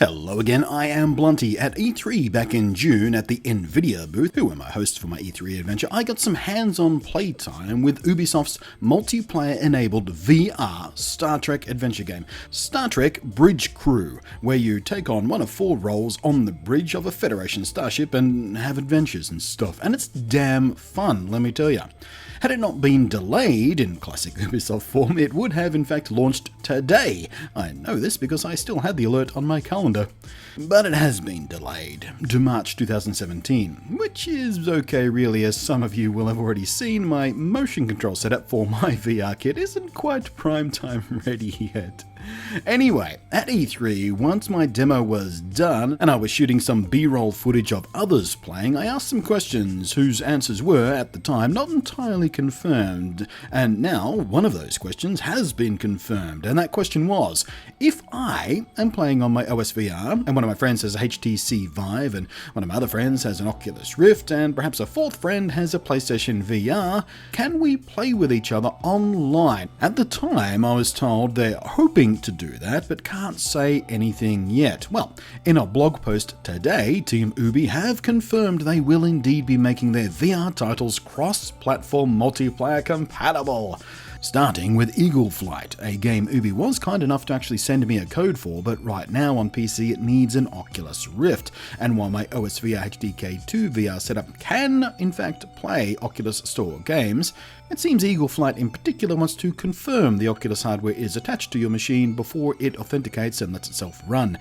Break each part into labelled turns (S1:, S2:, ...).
S1: Hello again, I am Blunty. At E3 back in June at the Nvidia booth, who were my hosts for my E3 adventure, I got some hands-on playtime with Ubisoft's multiplayer-enabled VR Star Trek adventure game, Star Trek Bridge Crew, where you take on one of 4 roles on the bridge of a Federation starship and have adventures and stuff. And it's damn fun, let me tell ya. Had it not been delayed in classic Ubisoft form, it would have in fact launched today. I know this because I still had the alert on my calendar. But it has been delayed to March 2017, which is okay really, as some of you will have already seen. My motion control setup for my VR kit isn't quite prime time ready yet. Anyway, at E3, once my demo was done and I was shooting some B-roll footage of others playing, I asked some questions whose answers were, at the time, not entirely confirmed. And now, one of those questions has been confirmed, and that question was, if I am playing on my OSVR, and one of my friends has a HTC Vive, and one of my other friends has an Oculus Rift, and perhaps a 4th friend has a PlayStation VR, can we play with each other online? At the time, I was told they're hoping to do that, but can't say anything yet. Well, in a blog post today, Team Ubi have confirmed they will indeed be making their VR titles cross-platform multiplayer compatible. Starting with Eagle Flight, a game Ubi was kind enough to actually send me a code for, but right now on PC it needs an Oculus Rift. And while my OSVR HDK2 VR setup can in fact play Oculus Store games, it seems Eagle Flight in particular wants to confirm the Oculus hardware is attached to your machine before it authenticates and lets itself run.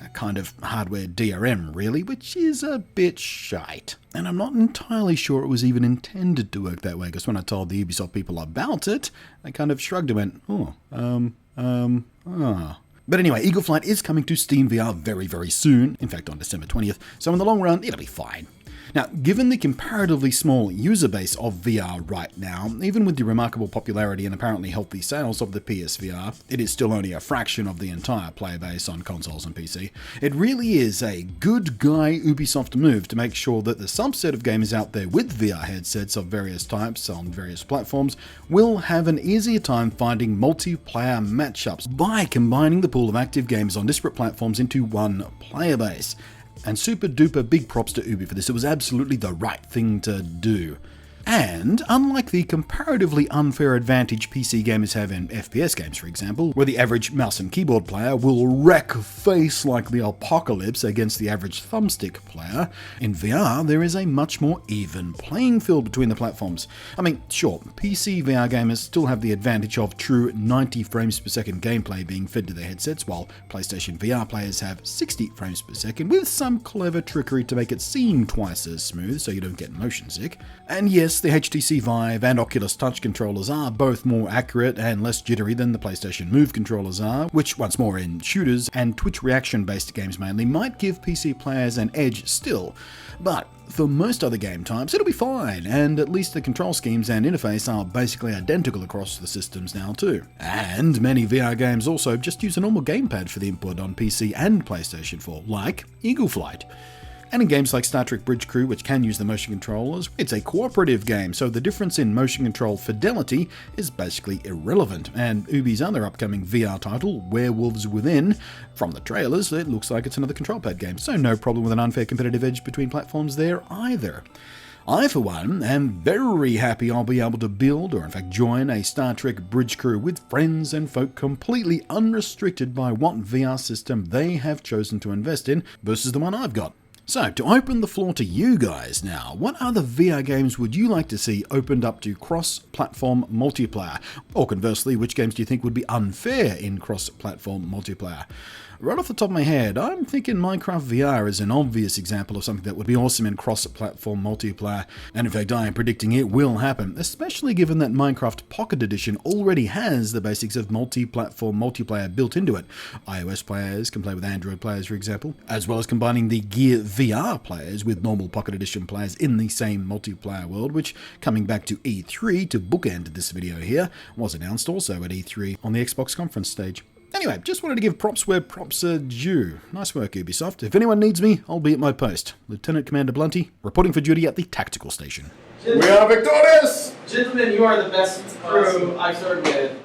S1: A kind of hardware DRM really, which is a bit shite. And I'm not entirely sure it was even intended to work that way, because when I told the Ubisoft people about it, they kind of shrugged and went, But anyway, Eagle Flight is coming to Steam VR very, very soon, in fact on December 20th, so in the long run, it'll be fine. Now, given the comparatively small user base of VR right now, even with the remarkable popularity and apparently healthy sales of the PSVR, it is still only a fraction of the entire player base on consoles and PC. It really is a good guy Ubisoft move to make sure that the subset of gamers out there with VR headsets of various types on various platforms will have an easier time finding multiplayer matchups by combining the pool of active games on disparate platforms into one player base. And super duper big props to Ubi for this. It was absolutely the right thing to do. And unlike the comparatively unfair advantage PC gamers have in FPS games, for example, where the average mouse and keyboard player will wreck face like the apocalypse against the average thumbstick player, in VR there is a much more even playing field between the platforms. I mean, sure, PC VR gamers still have the advantage of true 90 frames per second gameplay being fed to their headsets, while PlayStation VR players have 60 frames per second, with some clever trickery to make it seem twice as smooth so you don't get motion sick. And yes, the HTC Vive and Oculus Touch controllers are both more accurate and less jittery than the PlayStation Move controllers are, which once more in shooters and Twitch reaction-based games mainly might give PC players an edge still. But for most other game types, it'll be fine, and at least the control schemes and interface are basically identical across the systems now too. And many VR games also just use a normal gamepad for the input on PC and PlayStation 4, like Eagle Flight. And in games like Star Trek Bridge Crew, which can use the motion controllers, it's a cooperative game, so the difference in motion control fidelity is basically irrelevant. And Ubi's other upcoming VR title, Werewolves Within, from the trailers, it looks like it's another control pad game, so no problem with an unfair competitive edge between platforms there either. I, for one, am very happy I'll be able to build, or in fact join, a Star Trek Bridge Crew with friends and folk completely unrestricted by what VR system they have chosen to invest in versus the one I've got. So, to open the floor to you guys now, what other VR games would you like to see opened up to cross-platform multiplayer? Or conversely, which games do you think would be unfair in cross-platform multiplayer? Right off the top of my head, I'm thinking Minecraft VR is an obvious example of something that would be awesome in cross-platform multiplayer, and in fact I am predicting it will happen, especially given that Minecraft Pocket Edition already has the basics of multi-platform multiplayer built into it. iOS players can play with Android players, for example, as well as combining the Gear VR players with normal Pocket Edition players in the same multiplayer world, which, coming back to E3 to bookend this video here, was announced also at E3 on the Xbox conference stage. Anyway, just wanted to give props where props are due. Nice work, Ubisoft. If anyone needs me, I'll be at my post. Lieutenant Commander Blunty, reporting for duty at the tactical station.
S2: We are victorious!
S3: Gentlemen, you are the best crew I've served with.